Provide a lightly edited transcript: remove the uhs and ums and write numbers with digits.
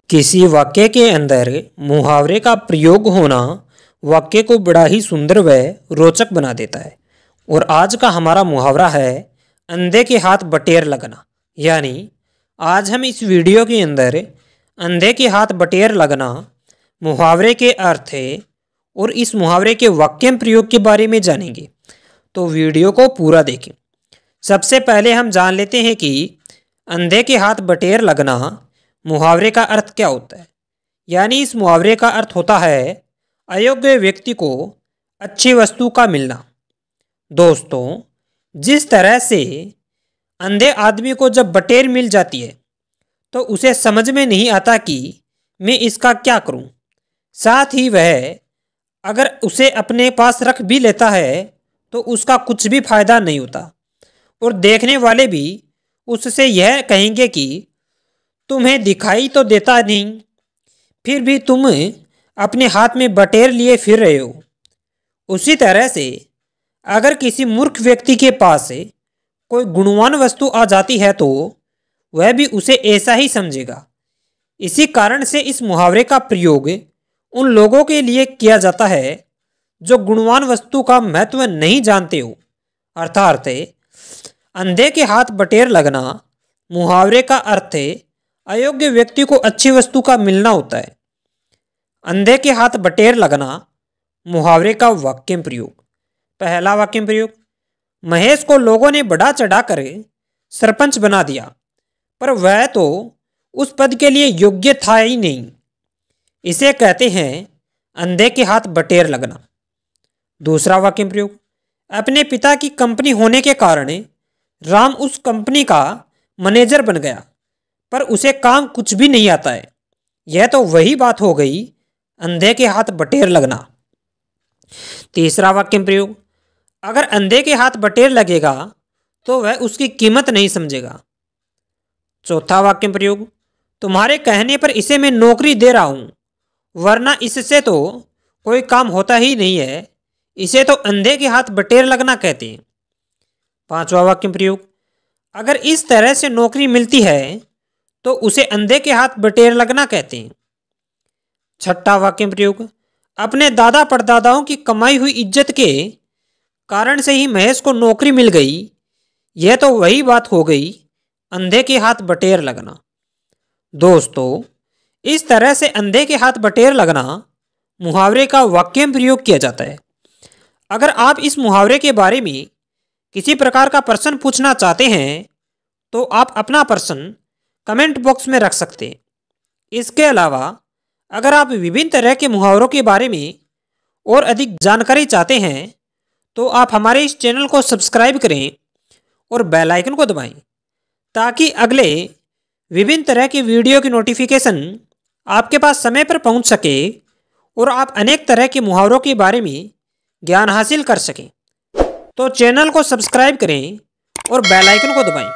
किसी वाक्य के अंदर मुहावरे का प्रयोग होना वाक्य को बड़ा ही सुंदर व रोचक बना देता है। और आज का हमारा मुहावरा है अंधे के हाथ बटेर लगना। यानी आज हम इस वीडियो के अंदर अंधे के हाथ बटेर लगना मुहावरे के अर्थ है और इस मुहावरे के वाक्य प्रयोग के बारे में जानेंगे। तो वीडियो को पूरा देखें। सबसे पहले हम जान लेते हैं कि अंधे के हाथ बटेर लगना मुहावरे का अर्थ क्या होता है। यानी इस मुहावरे का अर्थ होता है अयोग्य व्यक्ति को अच्छी वस्तु का मिलना। दोस्तों, जिस तरह से अंधे आदमी को जब बटेर मिल जाती है तो उसे समझ में नहीं आता कि मैं इसका क्या करूं। साथ ही वह अगर उसे अपने पास रख भी लेता है तो उसका कुछ भी फायदा नहीं होता और देखने वाले भी उससे यह कहेंगे कि तुम्हें दिखाई तो देता नहीं, फिर भी तुम अपने हाथ में बटेर लिए फिर रहे हो। उसी तरह से अगर किसी मूर्ख व्यक्ति के पास कोई गुणवान वस्तु आ जाती है तो वह भी उसे ऐसा ही समझेगा। इसी कारण से इस मुहावरे का प्रयोग उन लोगों के लिए किया जाता है जो गुणवान वस्तु का महत्व नहीं जानते हो। अर्थात अंधे के हाथ बटेर लगना मुहावरे का अर्थ अयोग्य व्यक्ति को अच्छी वस्तु का मिलना होता है। अंधे के हाथ बटेर लगना मुहावरे का वाक्य प्रयोग। पहला वाक्य प्रयोग, महेश को लोगों ने बढ़ा चढ़ा कर सरपंच बना दिया, पर वह तो उस पद के लिए योग्य था ही नहीं। इसे कहते हैं अंधे के हाथ बटेर लगना। दूसरा वाक्य प्रयोग, अपने पिता की कंपनी होने के कारण राम उस कंपनी का मैनेजर बन गया, पर उसे काम कुछ भी नहीं आता है। यह तो वही बात हो गई अंधे के हाथ बटेर लगना। तीसरा वाक्य प्रयोग, अगर अंधे के हाथ बटेर लगेगा तो वह उसकी कीमत नहीं समझेगा। चौथा वाक्य प्रयोग, तुम्हारे कहने पर इसे मैं नौकरी दे रहा हूं, वरना इससे तो कोई काम होता ही नहीं है। इसे तो अंधे के हाथ बटेर लगना कहते हैं। पांचवा वाक्य प्रयोग, अगर इस तरह से नौकरी मिलती है तो उसे अंधे के हाथ बटेर लगना कहते हैं। छठा वाक्य प्रयोग, अपने दादा परदादाओं की कमाई हुई इज्जत के कारण से ही महेश को नौकरी मिल गई। यह तो वही बात हो गई अंधे के हाथ बटेर लगना। दोस्तों, इस तरह से अंधे के हाथ बटेर लगना मुहावरे का वाक्य प्रयोग किया जाता है। अगर आप इस मुहावरे के बारे में किसी प्रकार का प्रश्न पूछना चाहते हैं तो आप अपना प्रश्न कमेंट बॉक्स में रख सकते हैं। इसके अलावा अगर आप विभिन्न तरह के मुहावरों के बारे में और अधिक जानकारी चाहते हैं तो आप हमारे इस चैनल को सब्सक्राइब करें और बेल आइकन को दबाएं ताकि अगले विभिन्न तरह के वीडियो की नोटिफिकेशन आपके पास समय पर पहुंच सके और आप अनेक तरह के मुहावरों के बारे में ज्ञान हासिल कर सकें। तो चैनल को सब्सक्राइब करें और बेल आइकन को दबाएं।